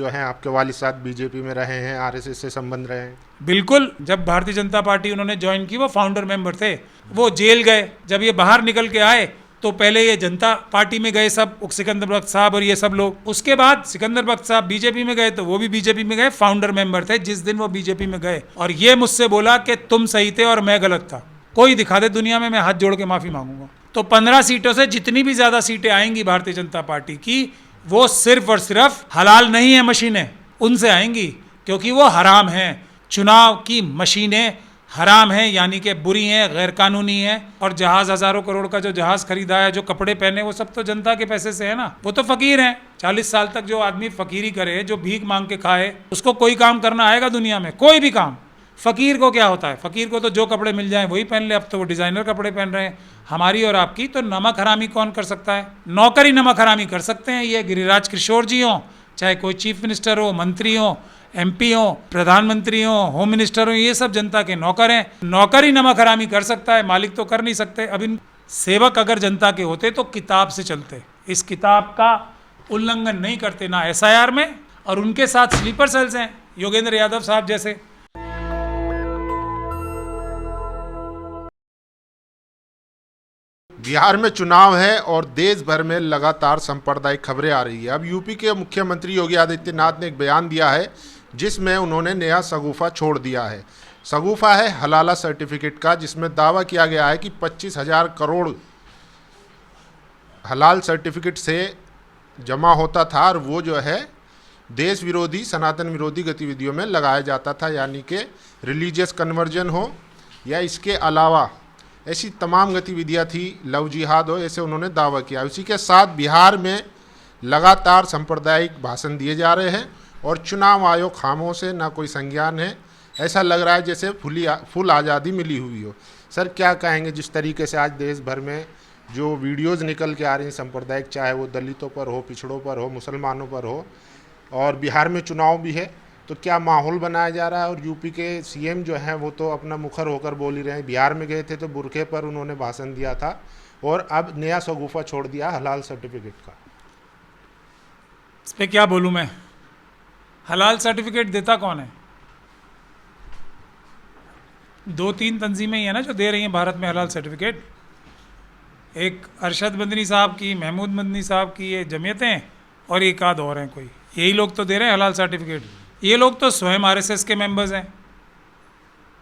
जो हैं आपके वालिद साहब बीजेपी में रहे हैं, आरएसएस से संबंध रहे हैं। बिल्कुल, जब भारतीय जनता पार्टी उन्होंने ज्वाइन की वो फाउंडर मेंबर थे, वो जेल गए। जब ये बाहर निकल के आए तो पहले ये जनता पार्टी में गए सब, सिकंदर बख्त साहब और ये सब लोग। उसके बाद सिकंदर बख्त साहब बीजेपी में गए तो वो भी बीजेपी में गए, फाउंडर मेंबर थे जिस दिन वो बीजेपी में गए। और ये मुझसे बोला कि तुम सही थे और मैं गलत था, कोई दिखा दे दुनिया में, मैं हाथ जोड़ के माफी मांगूंगा। तो 15 सीटों से जितनी भी ज्यादा सीटें आएंगी भारतीय जनता पार्टी की, वो सिर्फ और सिर्फ हलाल नहीं है मशीनें, उनसे आएंगी, क्योंकि वो हराम हैं। चुनाव की मशीनें हराम हैं, यानी कि बुरी हैं, गैर कानूनी हैं। और जहाज, हजारों करोड़ का जो जहाज खरीदा है, जो कपड़े पहने, वो सब तो जनता के पैसे से है ना। वो तो फकीर हैं। 40 साल तक जो आदमी फकीरी करे, जो भीख मांग के खाए, उसको कोई काम करना आएगा दुनिया में? कोई भी काम। फकीर को क्या होता है? फकीर को तो जो कपड़े मिल जाएं वही पहन ले। अब तो वो डिजाइनर कपड़े पहन रहे हैं। हमारी और आपकी तो नमक हरामी कौन कर सकता है? नौकर ही नमक हरामी कर सकते हैं। ये गिरिराज किशोर जी हों, चाहे कोई चीफ मिनिस्टर हो, मंत्री हो, एमपी हो, प्रधानमंत्री हो, होम मिनिस्टर हो, ये सब जनता के नौकर हैं। नौकर ही नमक हरामी कर सकता है, मालिक तो कर नहीं सकते। अब इन सेवक अगर जनता के होते तो किताब से चलते, इस किताब का उल्लंघन नहीं करते, ना एसआईआर में, और उनके साथ स्लीपर सेल्स हैं, योगेंद्र यादव साहब जैसे। बिहार में चुनाव है और देश भर में लगातार सांप्रदायिक खबरें आ रही है। अब यूपी के मुख्यमंत्री योगी आदित्यनाथ ने एक बयान दिया है जिसमें उन्होंने नया शगुफा छोड़ दिया है। शगुफा है हलाला सर्टिफिकेट का, जिसमें दावा किया गया है कि 25,000 करोड़ हलाल सर्टिफिकेट से जमा होता था और वो जो है देश विरोधी, सनातन विरोधी गतिविधियों में लगाया जाता था, यानी कि रिलीजियस कन्वर्जन हो या इसके अलावा ऐसी तमाम गतिविधियां थी, लव जिहाद हो, ऐसे उन्होंने दावा किया। उसी के साथ बिहार में लगातार सांप्रदायिक भाषण दिए जा रहे हैं और चुनाव आयोग खामोश है, ना कोई संज्ञान है। ऐसा लग रहा है जैसे फुल आज़ादी मिली हुई हो। सर, क्या कहेंगे जिस तरीके से आज देश भर में जो वीडियोज़ निकल के आ रही हैं सांप्रदायिक, चाहे वो दलितों पर हो, पिछड़ों पर हो, मुसलमानों पर हो, और बिहार में चुनाव भी है, तो क्या माहौल बनाया जा रहा है? और यूपी के सीएम जो हैं वो तो अपना मुखर होकर बोल ही रहे हैं। बिहार में गए थे तो बुरखे पर उन्होंने भाषण दिया था और अब नया शगुफा छोड़ दिया हलाल सर्टिफिकेट का। इस पर क्या बोलूँ मैं? हलाल सर्टिफिकेट देता कौन है? 2-3 तंजीमें ही है ना जो दे रही हैं भारत में हलाल सर्टिफिकेट। एक अरशद मदनी साहब की, महमूद मदनी साहब की ये जमीयतें, और एक आध और हैं कोई, यही लोग तो दे रहे हैं हलाल सर्टिफिकेट। ये लोग तो स्वयं आरएसएस के मेंबर्स हैं,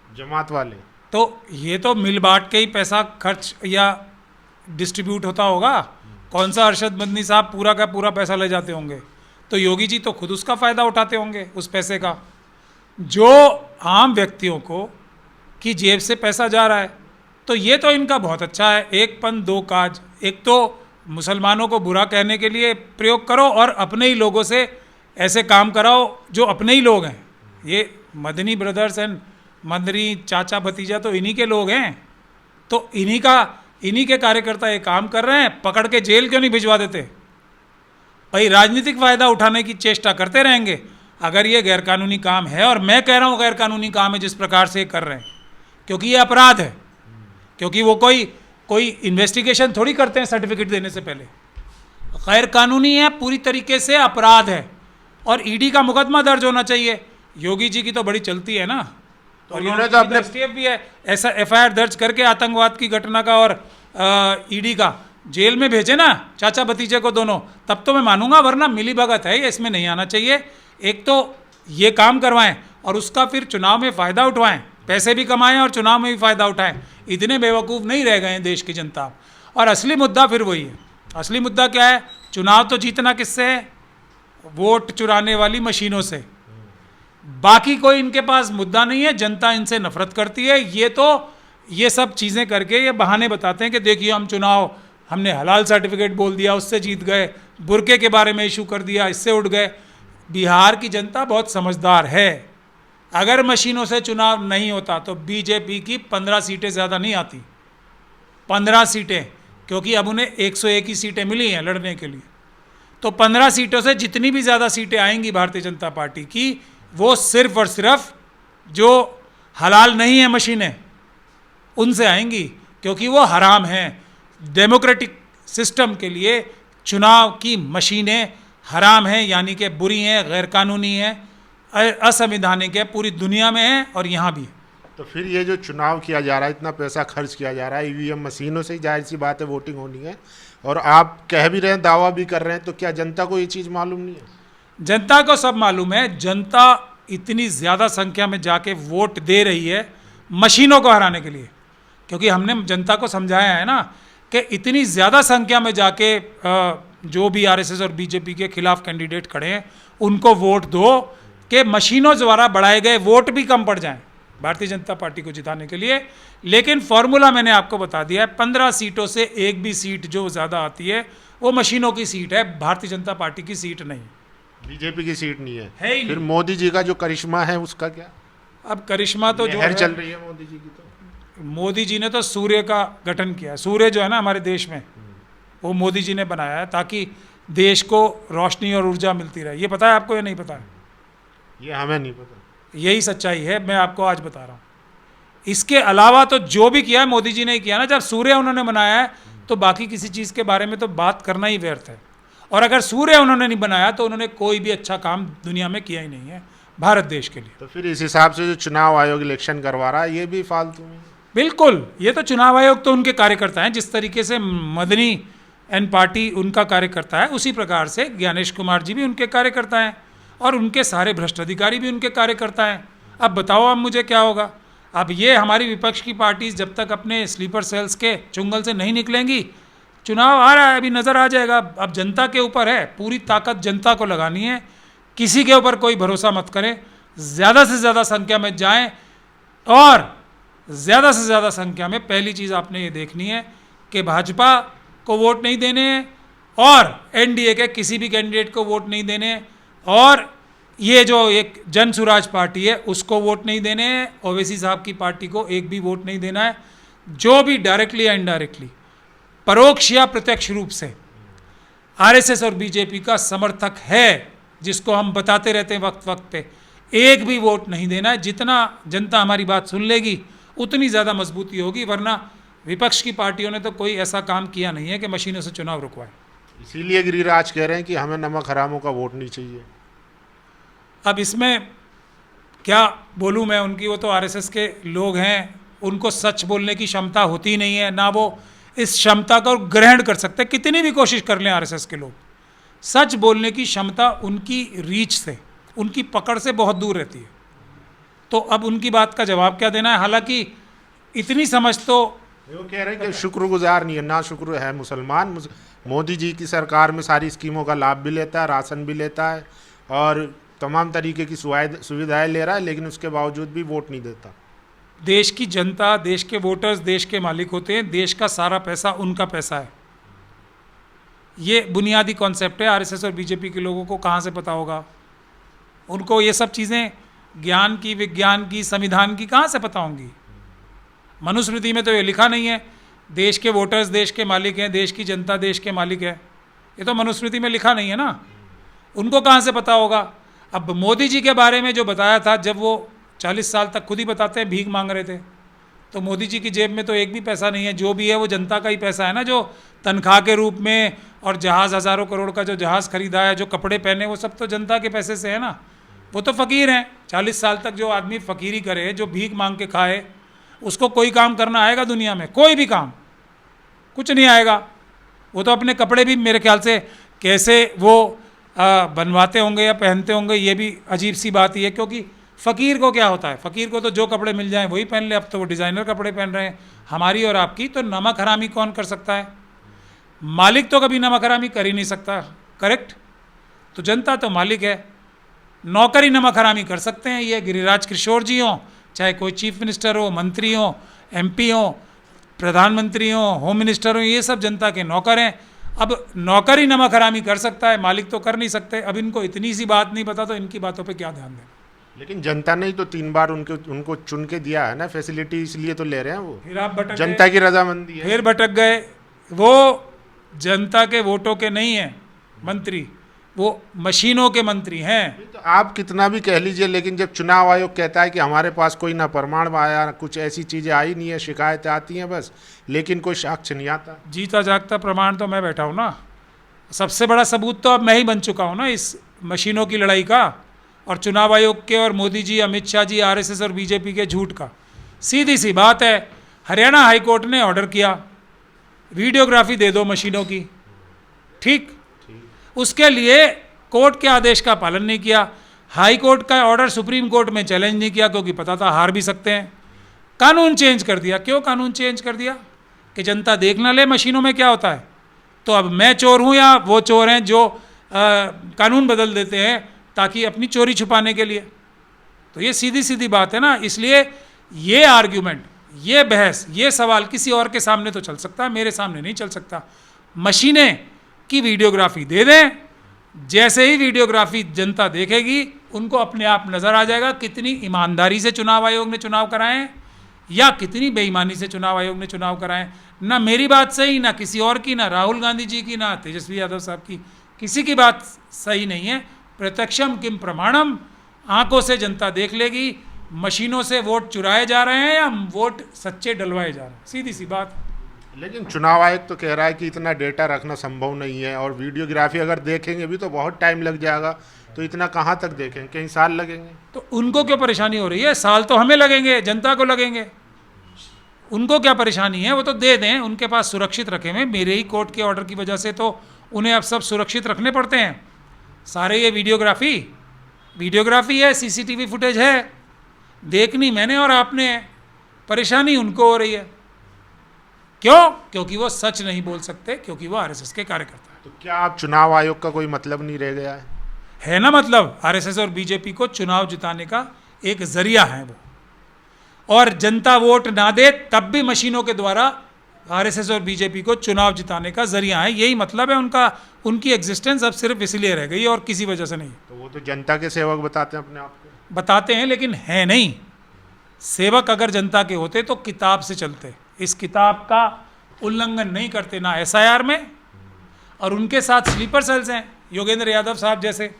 जमात वाले। तो ये तो मिल बांट के ही पैसा खर्च या डिस्ट्रीब्यूट होता होगा। कौन सा अरशद मदनी साहब पूरा का पूरा पैसा ले जाते होंगे? तो योगी जी तो खुद उसका फ़ायदा उठाते होंगे उस पैसे का। जो आम व्यक्तियों को की जेब से पैसा जा रहा है, तो ये तो इनका बहुत अच्छा है। एक पन दो काज, एक तो मुसलमानों को बुरा कहने के लिए प्रयोग करो और अपने ही लोगों से ऐसे काम कराओ जो अपने ही लोग हैं। ये मदनी ब्रदर्स एंड मदनी चाचा भतीजा तो इन्हीं के लोग हैं, तो इन्हीं के कार्यकर्ता ये काम कर रहे हैं। पकड़ के जेल क्यों नहीं भिजवा देते? भाई राजनीतिक फ़ायदा उठाने की चेष्टा करते रहेंगे। अगर ये गैरकानूनी काम है, और मैं कह रहा हूँ गैरकानूनी काम है जिस प्रकार से ये कर रहे हैं, क्योंकि ये अपराध है, क्योंकि वो कोई इन्वेस्टिगेशन थोड़ी करते हैं सर्टिफिकेट देने से पहले। गैर कानूनी है, पूरी तरीके से अपराध है, और ईडी का मुकदमा दर्ज होना चाहिए। योगी जी की तो बड़ी चलती है ना, तो उन्होंने तो अपने एसटीएफ भी है, ऐसा एफआईआर दर्ज करके आतंकवाद की घटना का और ईडी का जेल में भेजे ना चाचा भतीजे को दोनों, तब तो मैं मानूंगा, वरना मिली भगत है ये, इसमें नहीं आना चाहिए। एक तो ये काम करवाएं और उसका फिर चुनाव में फ़ायदा उठवाएं, पैसे भी कमाएं और चुनाव में भी फ़ायदा उठाएं। इतने बेवकूफ़ नहीं रह गए हैं देश की जनता। और असली मुद्दा फिर वही है। असली मुद्दा क्या है? चुनाव तो जीतना किससे है? वोट चुराने वाली मशीनों से। बाकी कोई इनके पास मुद्दा नहीं है। जनता इनसे नफरत करती है। ये सब चीज़ें करके ये बहाने बताते हैं कि देखिए हम चुनाव, हमने हलाल सर्टिफिकेट बोल दिया, उससे जीत गए, बुरके के बारे में इशू कर दिया, इससे उठ गए। बिहार की जनता बहुत समझदार है। अगर मशीनों से चुनाव नहीं होता तो बीजेपी की 15 सीटें ज़्यादा नहीं आती, 15 सीटें, क्योंकि अब उन्हें 101 ही सीटें मिली हैं लड़ने के लिए। तो 15 सीटों से जितनी भी ज़्यादा सीटें आएंगी भारतीय जनता पार्टी की, वो सिर्फ और सिर्फ जो हलाल नहीं है मशीनें, उनसे आएंगी, क्योंकि वो हराम हैं। डेमोक्रेटिक सिस्टम के लिए चुनाव की मशीनें हराम है, यानी कि बुरी हैं, गैर कानूनी है, असंवैधानिक है, पूरी दुनिया में है और यहाँ भी है। तो फिर ये जो चुनाव किया जा रहा है, इतना पैसा खर्च किया जा रहा है, ईवीएम मशीनों से ही जाहिर सी बात है वोटिंग होनी है, और आप कह भी रहे हैं, दावा भी कर रहे हैं, तो क्या जनता को ये चीज़ मालूम नहीं है? जनता को सब मालूम है। जनता इतनी ज़्यादा संख्या में जाके वोट दे रही है मशीनों को हराने के लिए, क्योंकि हमने जनता को समझाया है ना कि इतनी ज़्यादा संख्या में जाके जो भी आरएसएस और बीजेपी के खिलाफ कैंडिडेट खड़े हैं उनको वोट दो कि मशीनों द्वारा बढ़ाए गए वोट भी कम पड़ जाएं भारतीय जनता पार्टी को जिताने के लिए। लेकिन फॉर्मूला मैंने आपको बता दिया है, 15 सीटों से एक भी सीट जो ज़्यादा आती है वो मशीनों की सीट है, भारतीय जनता पार्टी की सीट नहीं, बीजेपी की सीट नहीं है ही नहीं। फिर मोदी जी का जो करिश्मा है उसका क्या? अब करिश्मा तो जो लहर है, चल रही है मोदी जी की, तो मोदी जी ने तो सूर्य का गठन किया है। सूर्य जो है ना हमारे देश में, वो मोदी जी ने बनाया है ताकि देश को रोशनी और ऊर्जा मिलती रहे। ये पता है आपको या नहीं पता है? ये हमें नहीं पता। यही सच्चाई है, मैं आपको आज बता रहा हूँ। इसके अलावा तो जो भी किया है मोदी जी ने ही किया ना। जब सूर्य उन्होंने बनाया है तो बाकी किसी चीज़ के बारे में तो बात करना ही व्यर्थ है। और अगर सूर्य उन्होंने नहीं बनाया तो उन्होंने कोई भी अच्छा काम दुनिया में किया ही नहीं है भारत देश के लिए। तो फिर इस हिसाब से जो चुनाव आयोग इलेक्शन करवा रहा है ये भी फालतू में? बिल्कुल, ये तो चुनाव आयोग तो उनके कार्यकर्ता हैं। जिस तरीके से मदनी एंड पार्टी उनका कार्यकर्ता है, उसी प्रकार से ज्ञानेश कुमार जी भी उनके कार्यकर्ता हैं और उनके सारे भ्रष्ट अधिकारी भी उनके कार्यकर्ता हैं। अब बताओ अब मुझे क्या होगा? अब ये हमारी विपक्ष की पार्टी जब तक अपने स्लीपर सेल्स के चुंगल से नहीं निकलेंगी, चुनाव आ रहा है अभी नज़र आ जाएगा। अब जनता के ऊपर है, पूरी ताकत जनता को लगानी है, किसी के ऊपर कोई भरोसा मत करें। ज़्यादा से ज़्यादा संख्या में जाएं और ज़्यादा से ज़्यादा संख्या में पहली चीज़ आपने ये देखनी है कि भाजपा को वोट नहीं देने और एनडीए के किसी भी कैंडिडेट को वोट नहीं देने, और ये जो एक जन सुराज पार्टी है उसको वोट नहीं देने, ओवैसी साहब की पार्टी को एक भी वोट नहीं देना है। जो भी डायरेक्टली या इनडायरेक्टली, परोक्ष या प्रत्यक्ष रूप से आरएसएस और बीजेपी का समर्थक है, जिसको हम बताते रहते हैं वक्त वक्त पे, एक भी वोट नहीं देना है। जितना जनता हमारी बात सुन लेगी उतनी ज़्यादा मजबूती होगी, वरना विपक्ष की पार्टियों ने तो कोई ऐसा काम किया नहीं है कि मशीनों से चुनाव रुकवाए। इसीलिए गिरिराज कह रहे हैं कि हमें नमक हरामों का वोट नहीं चाहिए। अब इसमें क्या बोलूँ मैं, उनकी वो तो आरएसएस के लोग हैं, उनको सच बोलने की क्षमता होती नहीं है, ना वो इस क्षमता को ग्रहण कर सकते। कितनी भी कोशिश कर लें आरएसएस के लोग, सच बोलने की क्षमता उनकी रीच से, उनकी पकड़ से बहुत दूर रहती है। तो अब उनकी बात का जवाब क्या देना है? हालांकि इतनी समझ तो वो कह रहे हैं कि शुक्रगुजार नहीं है, ना शुक्र है मुसलमान। मोदी जी की सरकार में सारी स्कीमों का लाभ भी लेता है, राशन भी लेता है और तमाम तरीके की सुविधाएं ले रहा है, लेकिन उसके बावजूद भी वोट नहीं देता। देश की जनता, देश के वोटर्स देश के मालिक होते हैं, देश का सारा पैसा उनका पैसा है। ये बुनियादी कॉन्सेप्ट है। आरएसएस और बीजेपी के लोगों को कहाँ से पता होगा? उनको ये सब चीज़ें ज्ञान की, विज्ञान की, संविधान की कहाँ से पता होंगी? मनुस्मृति में तो ये लिखा नहीं है देश के वोटर्स देश के मालिक हैं, देश की जनता देश के मालिक है। ये तो मनुस्मृति में लिखा नहीं है ना, उनको कहाँ से पता होगा? अब मोदी जी के बारे में जो बताया था, जब वो 40 साल तक खुद ही बताते हैं भीख मांग रहे थे, तो मोदी जी की जेब में तो एक भी पैसा नहीं है। जो भी है वो जनता का ही पैसा है ना, जो तनख्वाह के रूप में, और जहाज़ हज़ारों करोड़ का जो जहाज़ खरीदा है, जो कपड़े पहने, वो सब तो जनता के पैसे से है ना। वो तो फ़कीर हैं। 40 साल तक जो आदमी फ़कीरी करे, जो भीख मांग के खाए, उसको कोई काम करना आएगा दुनिया में? कोई भी काम, कुछ नहीं आएगा। वो तो अपने कपड़े भी मेरे ख्याल से कैसे वो बनवाते होंगे या पहनते होंगे, ये भी अजीब सी बात ही है। क्योंकि फ़कीर को क्या होता है? फ़कीर को तो जो कपड़े मिल जाएं वही पहन ले। अब तो वो डिज़ाइनर कपड़े पहन रहे हैं। हमारी और आपकी तो नमक हरामी कौन कर सकता है? मालिक तो कभी नमक हरामी कर ही नहीं सकता, करेक्ट? तो जनता तो मालिक है। नौकरी नमक हरामी कर सकते हैं ये गिरिराज किशोर जी हों, चाहे कोई चीफ मिनिस्टर हो, मंत्री हो, एमपी हो, प्रधानमंत्री हो, होम मिनिस्टर हो, ये सब जनता के नौकर हैं। अब नौकरी नमक हरामी कर सकता है, मालिक तो कर नहीं सकते। अब इनको इतनी सी बात नहीं पता तो इनकी बातों पे क्या ध्यान दें? लेकिन जनता ने तो 3 बार उनको चुन के दिया है ना फैसिलिटी, इसलिए तो ले रहे हैं वो। फिर आप भटक जनता गए, की रजामंदी है। फिर भटक गए। वो जनता के वोटों के नहीं हैं मंत्री, वो मशीनों के मंत्री हैं। तो आप कितना भी कह लीजिए, लेकिन जब चुनाव आयोग कहता है कि हमारे पास कोई ना प्रमाण आया, कुछ ऐसी चीज़ें आई नहीं है, शिकायतें आती हैं बस, लेकिन कोई साक्ष्य नहीं आता। जीता जागता प्रमाण तो मैं बैठा हूँ ना। सबसे बड़ा सबूत तो अब मैं ही बन चुका हूँ ना इस मशीनों की लड़ाई का, और चुनाव आयोग के और मोदी जी, अमित शाह जी, आरएसएस और बीजेपी के झूठ का। सीधी सी बात है, हरियाणा हाई कोर्ट ने ऑर्डर किया वीडियोग्राफी दे दो मशीनों की, ठीक, उसके लिए कोर्ट के आदेश का पालन नहीं किया। हाई कोर्ट का ऑर्डर सुप्रीम कोर्ट में चैलेंज नहीं किया क्योंकि पता था हार भी सकते हैं। कानून चेंज कर दिया। क्यों कानून चेंज कर दिया? कि जनता देख ना ले मशीनों में क्या होता है। तो अब मैं चोर हूँ या वो चोर हैं जो कानून बदल देते हैं ताकि अपनी चोरी छुपाने के लिए। तो ये सीधी सीधी बात है ना। इसलिए ये आर्ग्यूमेंट, ये बहस, ये सवाल किसी और के सामने तो चल सकता है, मेरे सामने नहीं चल सकता। मशीनें की वीडियोग्राफी दे दें, जैसे ही वीडियोग्राफी जनता देखेगी उनको अपने आप नज़र आ जाएगा कितनी ईमानदारी से चुनाव आयोग ने चुनाव कराएं या कितनी बेईमानी से चुनाव आयोग ने चुनाव कराएं। ना मेरी बात सही, ना किसी और की, ना राहुल गांधी जी की, ना तेजस्वी यादव साहब की, किसी की बात सही नहीं है। प्रत्यक्षम किम प्रमाणम, आंखों से जनता देख लेगी मशीनों से वोट चुराए जा रहे हैं या वोट सच्चे डलवाए जा रहे हैं। सीधी सी बात। लेकिन चुनाव आयोग तो कह रहा है कि इतना डेटा रखना संभव नहीं है, और वीडियोग्राफी अगर देखेंगे भी तो बहुत टाइम लग जाएगा। तो इतना कहाँ तक देखेंगे, कई साल लगेंगे। तो उनको क्यों परेशानी हो रही है? साल तो हमें लगेंगे, जनता को लगेंगे। उनको क्या परेशानी है? वो तो दे दें, उनके पास सुरक्षित रखे हुए। मेरे ही कोर्ट के ऑर्डर की वजह से तो उन्हें अब सब सुरक्षित रखने पड़ते हैं सारे। ये वीडियोग्राफी है, सीसीटीवी फुटेज है, देखनी मैंने और आपने है। परेशानी उनको हो रही है। क्यों? क्योंकि वो सच नहीं बोल सकते, क्योंकि वो आरएसएस के कार्यकर्ता है। तो क्या अब चुनाव आयोग का कोई मतलब नहीं रह गया है ना? मतलब आरएसएस और बीजेपी को चुनाव जिताने का एक जरिया है वो, और जनता वोट ना दे तब भी मशीनों के द्वारा आरएसएस और बीजेपी को चुनाव जिताने का जरिया है। यही मतलब है उनका। उनकी एग्जिस्टेंस अब सिर्फ इसलिए रह गई और किसी वजह से नहीं। तो वो तो जनता के सेवक बताते हैं अपने आप को। बताते हैं लेकिन है नहीं। सेवक अगर जनता के होते तो किताब से चलते। इस किताब का उल्लंघन नहीं करते ना एसआईआर में, और उनके साथ स्लीपर सेल्स हैं योगेंद्र यादव साहब जैसे,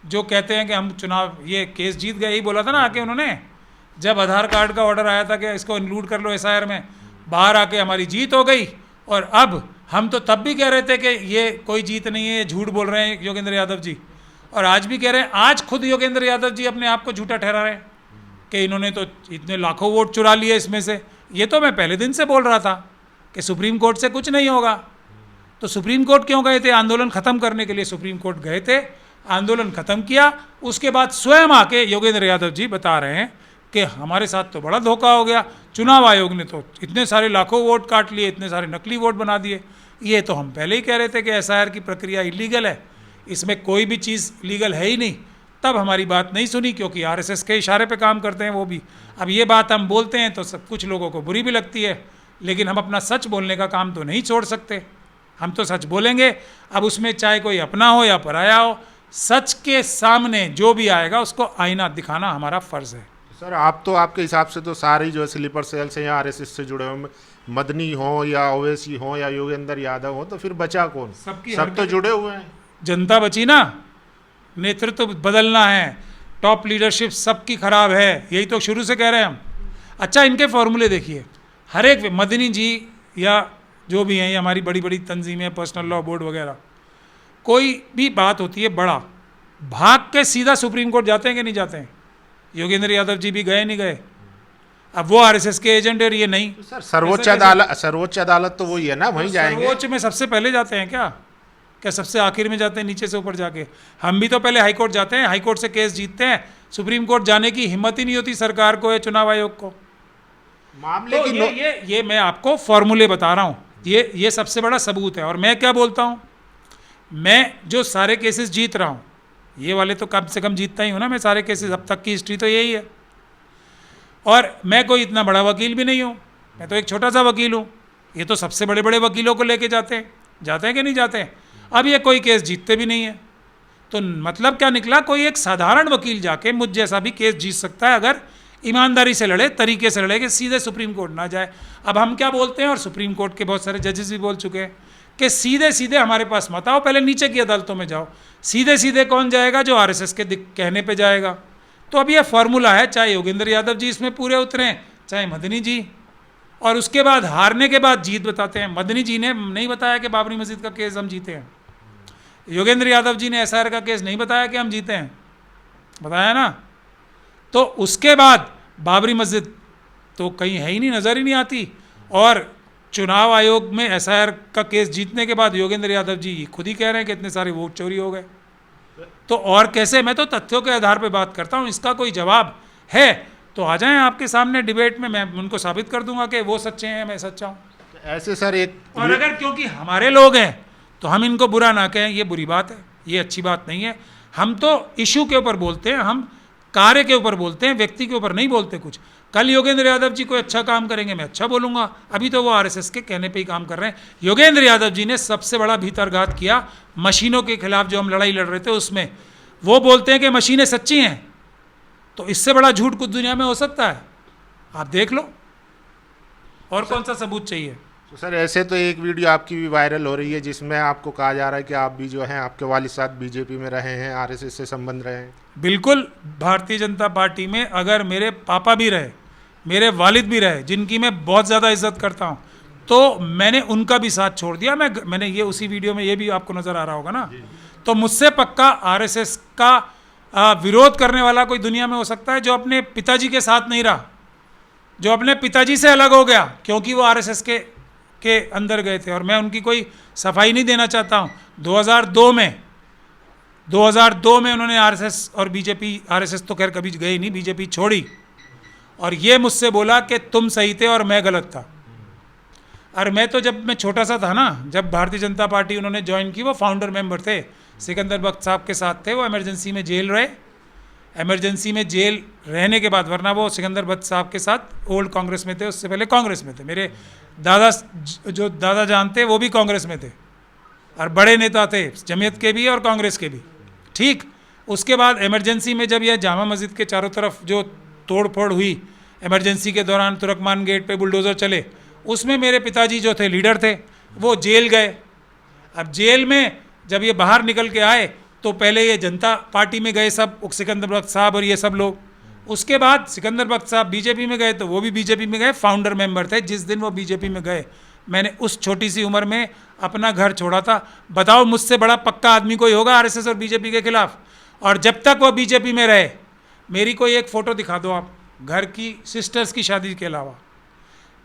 जो कहते हैं कि हम चुनाव ये केस जीत गए। ही बोला था ना आके उन्होंने, जब आधार कार्ड का ऑर्डर आया था कि इसको इंक्लूड कर लो एसआईआर में, बाहर आके हमारी जीत हो गई। और अब हम तो तब भी कह रहे थे कि ये कोई जीत नहीं है, ये झूठ बोल रहे हैं योगेंद्र यादव जी, और आज भी कह रहे हैं। आज खुद योगेंद्र यादव जी अपने आप को झूठा ठहरा रहे हैं कि इन्होंने तो इतने लाखों वोट चुरा लिए इसमें से। ये तो मैं पहले दिन से बोल रहा था कि सुप्रीम कोर्ट से कुछ नहीं होगा। तो सुप्रीम कोर्ट क्यों गए थे? आंदोलन खत्म करने के लिए सुप्रीम कोर्ट गए थे, आंदोलन खत्म किया। उसके बाद स्वयं आके योगेंद्र यादव जी बता रहे हैं कि हमारे साथ तो बड़ा धोखा हो गया, चुनाव आयोग ने तो इतने सारे लाखों वोट काट लिए, इतने सारे नकली वोट बना दिए। ये तो हम पहले ही कह रहे थे कि एसआईआर की प्रक्रिया इलीगल है, इसमें कोई भी चीज़ लीगल है ही नहीं। तब हमारी बात नहीं सुनी क्योंकि आरएसएस के इशारे पे काम करते हैं वो भी। अब ये बात हम बोलते हैं तो सब कुछ लोगों को बुरी भी लगती है, लेकिन हम अपना सच बोलने का काम तो नहीं छोड़ सकते। हम तो सच बोलेंगे। अब उसमें चाहे कोई अपना हो या पराया हो, सच के सामने जो भी आएगा उसको आईना दिखाना हमारा फ़र्ज़ है। सर आप तो, आपके हिसाब से तो सारे जो है स्लीपर सेल से या आरएसएस से जुड़े हुए, मदनी हो या ओवैसी हो या योगेंद्र यादव हो, तो फिर बचा कौन? सब तो जुड़े हुए हैं। जनता बची ना। नेतृत्व बदलना है, टॉप लीडरशिप सबकी खराब है, यही तो शुरू से कह रहे हैं हम। अच्छा, इनके फॉर्मूले देखिए। हर एक मदनी जी या जो भी हैं, ये हमारी बड़ी बड़ी तंजीमें, पर्सनल लॉ बोर्ड वगैरह, कोई भी बात होती है बड़ा, भाग के सीधा सुप्रीम कोर्ट जाते हैं कि नहीं जाते हैं? योगेंद्र यादव जी भी गए नहीं गए? अब वो आरएसएस के एजेंट है, ये नहीं। सर सर्वोच्च अदालत तो वही है ना, वहीं जाएंगे। सर्वोच्च में सबसे पहले जाते हैं क्या सबसे आखिर में जाते हैं, नीचे से ऊपर जाके? हम भी तो पहले हाई कोर्ट जाते हैं, हाई कोर्ट से केस जीतते हैं। सुप्रीम कोर्ट जाने की हिम्मत ही नहीं होती सरकार को या चुनाव आयोग को। मामले तो की ये मैं आपको फॉर्मूले बता रहा हूँ, ये सबसे बड़ा सबूत है। और मैं क्या बोलता हूँ, मैं जो सारे केसेस जीत रहा हूँ, ये वाले तो कम से कम जीतता ही हूँ ना मैं सारे केसेस, अब तक की हिस्ट्री तो यही है। और मैं कोई इतना बड़ा वकील भी नहीं हूँ, मैं तो एक छोटा सा वकील हूँ। ये तो सबसे बड़े बड़े वकीलों को लेके जाते हैं कि नहीं जाते हैं? अब ये कोई केस जीतते भी नहीं है। तो मतलब क्या निकला? कोई एक साधारण वकील जाके मुझ जैसा भी केस जीत सकता है अगर ईमानदारी से लड़े, तरीके से लड़े कि सीधे सुप्रीम कोर्ट ना जाए। अब हम क्या बोलते हैं, और सुप्रीम कोर्ट के बहुत सारे जजेस भी बोल चुके हैं कि सीधे सीधे हमारे पास मत आओ, पहले नीचे की अदालतों में जाओ। सीधे सीधे कौन जाएगा? जो आरएसएस के कहने पे जाएगा। तो अब ये फॉर्मूला है, चाहे योगेंद्र यादव जी इसमें पूरे उतरें, चाहे मदनी जी। और उसके बाद हारने के बाद जीत बताते हैं। मदनी जी ने नहीं बताया कि बाबरी मस्जिद का केस हम जीते हैं। योगेंद्र यादव जी ने एसआईआर का केस नहीं बताया कि हम जीते हैं, बताया ना। तो उसके बाद बाबरी मस्जिद तो कहीं है ही नहीं, नज़र ही नहीं आती। और चुनाव आयोग में एसआईआर का केस जीतने के बाद योगेंद्र यादव जी खुद ही कह रहे हैं कि इतने सारे वोट चोरी हो गए। तो और कैसे? मैं तो तथ्यों के आधार पर बात करता हूँ। इसका कोई जवाब है तो आ जाएं आपके सामने डिबेट में, मैं उनको साबित कर दूंगा कि वो सच्चे हैं, मैं सच्चा हूँ। ऐसे सर एक, और अगर क्योंकि हमारे लोग हैं तो हम इनको बुरा ना कहें, ये बुरी बात है, ये अच्छी बात नहीं है। हम तो इशू के ऊपर बोलते हैं, हम कार्य के ऊपर बोलते हैं, व्यक्ति के ऊपर नहीं बोलते कुछ। कल योगेंद्र यादव जी कोई अच्छा काम करेंगे, मैं अच्छा बोलूंगा। अभी तो वो आरएसएस के कहने पे ही काम कर रहे हैं। योगेंद्र यादव जी ने सबसे बड़ा भीतरघात किया मशीनों के खिलाफ, जो हम लड़ाई लड़ रहे थे उसमें। वो बोलते हैं कि मशीनें सच्ची हैं, तो इससे बड़ा झूठ कुछ दुनिया में हो सकता है? आप देख लो, और कौन सा सबूत चाहिए? तो सर ऐसे तो एक वीडियो आपकी भी वायरल हो रही है जिसमें आपको कहा जा रहा है कि आप भी जो हैं, आपके वालिद साहब बीजेपी में रहे हैं, आरएसएस से संबंध रहे हैं। बिल्कुल, भारतीय जनता पार्टी में अगर मेरे पापा भी रहे, मेरे वालिद भी रहे, जिनकी मैं बहुत ज़्यादा इज्जत करता हूँ, तो मैंने उनका भी साथ छोड़ दिया। मैंने ये उसी वीडियो में ये भी आपको नज़र आ रहा होगा ना। तो मुझसे पक्का आरएसएस का विरोध करने वाला कोई दुनिया में हो सकता है जो अपने पिताजी के साथ नहीं रहा, जो अपने पिताजी से अलग हो गया क्योंकि वो आरएसएस के अंदर गए थे। और मैं उनकी कोई सफाई नहीं देना चाहता हूँ। 2002 में उन्होंने आरएसएस और बीजेपी, आरएसएस तो खैर कभी गई नहीं, बीजेपी छोड़ी, और ये मुझसे बोला कि तुम सही थे और मैं गलत था। और मैं तो जब मैं छोटा सा था ना, जब भारतीय जनता पार्टी उन्होंने ज्वाइन की, वो फाउंडर मेंबर थे, सिकंदर बख्त साहब के साथ थे। वो इमरजेंसी में जेल रहे, इमरजेंसी में जेल रहने के बाद, वरना वो सिकंदर बख्त साहब के साथ ओल्ड कांग्रेस में थे, उससे पहले कांग्रेस में थे। मेरे दादा, जो दादा जान थे, वो भी कांग्रेस में थे और बड़े नेता थे, जमीयत के भी और कांग्रेस के भी। ठीक, उसके बाद इमरजेंसी में जब यह जामा मस्जिद के चारों तरफ जो तोड़ फोड़ हुई इमरजेंसी के दौरान, तुर्कमान गेट पे बुलडोज़र चले, उसमें मेरे पिताजी जो थे, लीडर थे, वो जेल गए। अब जेल में जब ये बाहर निकल के आए तो पहले ये जनता पार्टी में गए सब, सिकंदर बख्त साहब और ये सब लोग। उसके बाद सिकंदर बख्त साहब बीजेपी में गए तो वो भी बीजेपी में गए, फाउंडर मेंबर थे। जिस दिन वो बीजेपी में गए, मैंने उस छोटी सी उम्र में अपना घर छोड़ा था। बताओ, मुझसे बड़ा पक्का आदमी कोई होगा आरएसएस और बीजेपी के खिलाफ? और जब तक वो बीजेपी में रहे, मेरी कोई एक फ़ोटो दिखा दो आप, घर की सिस्टर्स की शादी के अलावा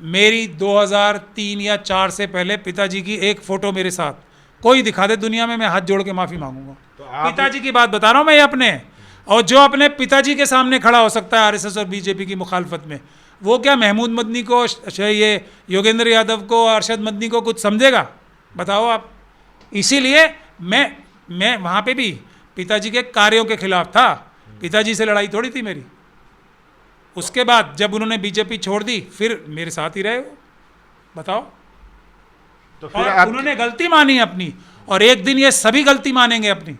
मेरी 2003 या 4 से पहले पिताजी की एक फ़ोटो मेरे साथ कोई दिखा दे दुनिया में, मैं हाथ जोड़ के माफ़ी मांगूंगा। तो पिताजी की बात बता रहा हूँ मैं, ये अपने, और जो अपने पिताजी के सामने खड़ा हो सकता है आरएसएस और बीजेपी की मुखालफत में, वो क्या महमूद मदनी को, ये योगेंद्र यादव को, अरशद मदनी को कुछ समझेगा? बताओ आप। इसीलिए मैं वहाँ पे भी पिताजी के कार्यों के खिलाफ था, पिताजी से लड़ाई थोड़ी थी मेरी। उसके बाद जब उन्होंने बीजेपी छोड़ दी, फिर मेरे साथ ही रहे वो। बताओ। तो फिर और उन्होंने गलती मानी अपनी, और एक दिन ये सभी गलती मानेंगे अपनी,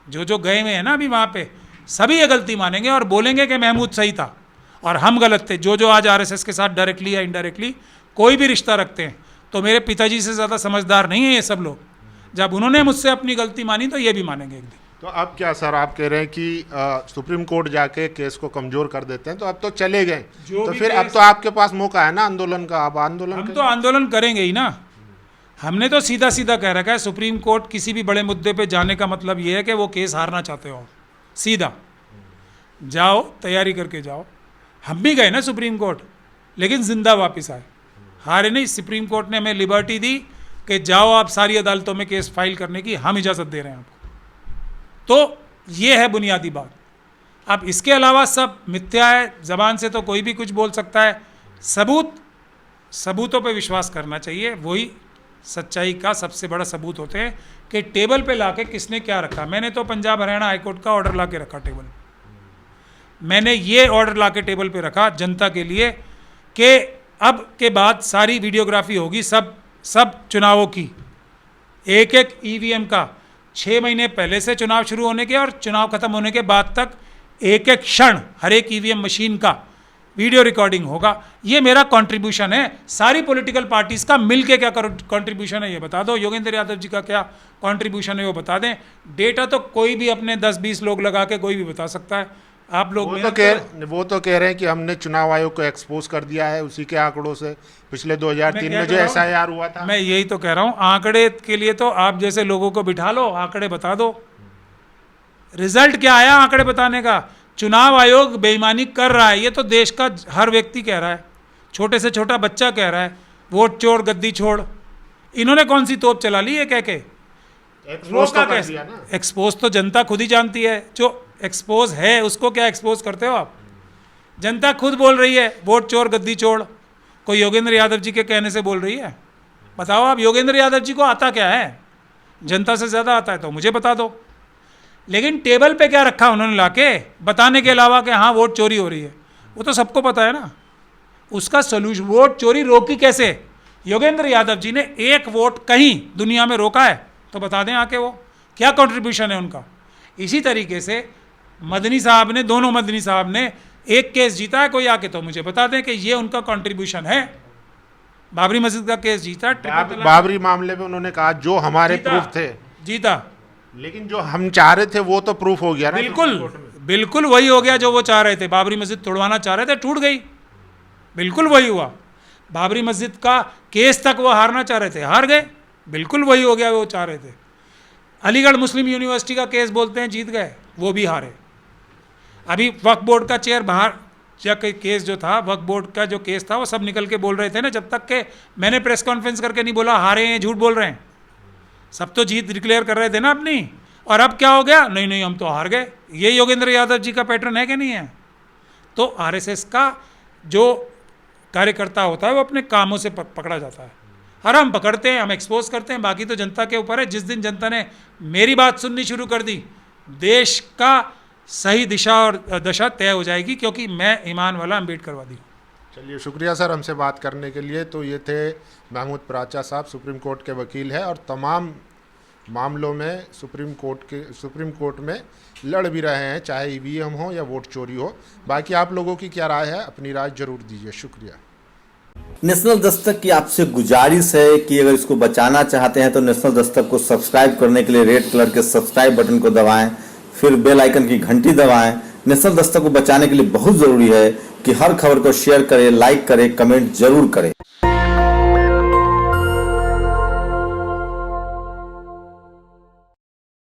जो गए हुए हैं ना अभी वहाँ पे, सभी ये गलती मानेंगे और बोलेंगे कि महमूद सही था और हम गलत थे। जो आज आरएसएस के साथ डायरेक्टली या इनडायरेक्टली कोई भी रिश्ता रखते हैं, तो मेरे पिताजी से ज़्यादा समझदार नहीं है ये सब लोग। जब उन्होंने मुझसे अपनी गलती मानी तो ये भी मानेंगे एक दिन। तो अब क्या सर, आप कह रहे हैं कि सुप्रीम कोर्ट जाके केस को कमजोर कर देते हैं, तो अब तो चले गए, तो फिर अब तो आपके पास मौका है ना आंदोलन का। अब आंदोलन, हम तो आंदोलन करेंगे ही ना। हमने तो सीधा सीधा कह रखा है, सुप्रीम कोर्ट किसी भी बड़े मुद्दे पे जाने का मतलब ये है कि वो केस हारना चाहते हो। सीधा जाओ, तैयारी करके जाओ। हम भी गए ना सुप्रीम कोर्ट, लेकिन जिंदा वापस आए, हारे नहीं। सुप्रीम कोर्ट ने हमें लिबर्टी दी कि जाओ आप सारी अदालतों में केस फाइल करने की, हम इजाज़त दे रहे हैं आपको। तो ये है बुनियादी बात। अब इसके अलावा सब मिथ्या है, ज़बान से तो कोई भी कुछ बोल सकता है। सबूतों पे विश्वास करना चाहिए, वही सच्चाई का सबसे बड़ा सबूत होते हैं कि टेबल पे लाके किसने क्या रखा। मैंने तो पंजाब हरियाणा हाईकोर्ट का ऑर्डर लाके रखा टेबल, मैंने ये ऑर्डर लाके टेबल पे रखा जनता के लिए कि अब के बाद सारी वीडियोग्राफी होगी सब चुनावों की, एक एक ईवीएम का, 6 महीने पहले से चुनाव शुरू होने के और चुनाव खत्म होने के बाद तक एक एक क्षण हर एक ईवीएम मशीन का वीडियो रिकॉर्डिंग होगा। ये मेरा कंट्रीब्यूशन है। सारी पॉलिटिकल पार्टीज़ का मिलके क्या कंट्रीब्यूशन है ये बता दो। योगेंद्र यादव जी का क्या कंट्रीब्यूशन है वो बता दें। डेटा तो कोई भी अपने 10-20 लोग लगा के कोई भी बता सकता है। आप लोग वो तो कह रहे हैं कि हमने चुनाव आयोग को एक्सपोज कर दिया है उसी के आंकड़ों से, पिछले 2003 में जो SIR हुआ था। मैं यही तो कह रहा हूँ, आंकड़े के लिए तो आप जैसे लोगों को बिठा लो, आंकड़े बता दो। रिजल्ट क्या आया आंकड़े बताने का? चुनाव आयोग बेईमानी कर रहा है, ये तो देश का हर व्यक्ति कह रहा है, छोटे से छोटा बच्चा कह रहा है, वोट चोर गद्दी छोड़। इन्होंने कौन सी तोप चला ली है कह के? रोका कैसे? एक्सपोज तो जनता खुद ही जानती है, जो एक्सपोज है उसको क्या एक्सपोज करते हो आप? जनता खुद बोल रही है वोट चोर गद्दी छोड़। कोई योगेंद्र यादव जी के कहने से बोल रही है? बताओ आप, योगेंद्र यादव जी को आता क्या है? जनता से ज़्यादा आता है तो मुझे बता दो। लेकिन टेबल पे क्या रखा उन्होंने लाके बताने के अलावा कि हाँ वोट चोरी हो रही है, वो तो सबको पता है ना। उसका सोल्यूशन, वोट चोरी रोकी कैसे? योगेंद्र यादव जी ने एक वोट कहीं दुनिया में रोका है तो बता दें आके, वो क्या कंट्रीब्यूशन है उनका। इसी तरीके से मदनी साहब ने, दोनों मदनी साहब ने एक केस जीता है, कोई आके तो मुझे बता दें कि ये उनका कंट्रीब्यूशन है। बाबरी मस्जिद का केस जीता, बाबरी मामले में उन्होंने कहा जो हमारे प्रूफ थे जीता, लेकिन जो हम चाह रहे थे वो तो प्रूफ हो गया ना। बिल्कुल वही हो गया जो वो चाह रहे थे। बाबरी मस्जिद तोड़वाना चाह रहे थे, टूट गई, बिल्कुल वही हुआ। बाबरी मस्जिद का केस तक वो हारना चाह रहे थे, हार गए, बिल्कुल वही हो गया वो चाह रहे थे। अलीगढ़ मुस्लिम यूनिवर्सिटी का केस बोलते हैं जीत गए, वो भी हारे। अभी वक्फ बोर्ड का चेयर बाहर केस जो था, वक्फ बोर्ड का जो केस था, वो सब निकल के बोल रहे थे ना, जब तक के मैंने प्रेस कॉन्फ्रेंस करके नहीं बोला हारे हैं, झूठ बोल रहे हैं। सब तो जीत डिक्लेयर कर रहे थे ना अपनी, और अब क्या हो गया? नहीं नहीं हम तो हार गए। ये योगेंद्र यादव जी का पैटर्न है कि नहीं है? तो आरएसएस का जो कार्यकर्ता होता है वो अपने कामों से पकड़ा जाता है, और हम पकड़ते हैं, हम एक्सपोज करते हैं, बाकी तो जनता के ऊपर है। जिस दिन जनता ने मेरी बात सुननी शुरू कर दी, देश का सही दिशा और दशा तय हो जाएगी, क्योंकि मैं ईमान वाला अम्बेडकरवादी हूँ। चलिए, शुक्रिया सर हमसे बात करने के लिए। तो ये थे महमूद प्राचा साहब, सुप्रीम कोर्ट के वकील है और तमाम मामलों में सुप्रीम कोर्ट में लड़ भी रहे हैं, चाहे EVM हो या वोट चोरी हो। बाकी आप लोगों की क्या राय है, अपनी राय जरूर दीजिए। शुक्रिया। नेशनल दस्तक की आपसे गुजारिश है कि अगर इसको बचाना चाहते हैं तो नेशनल दस्तक को सब्सक्राइब करने के लिए रेड कलर के सब्सक्राइब बटन को दबाएं, फिर बेल आइकन की घंटी दबाएं। नेशनल दस्तक को बचाने के लिए बहुत जरूरी है कि हर खबर को शेयर करें, लाइक करें, कमेंट जरूर करें।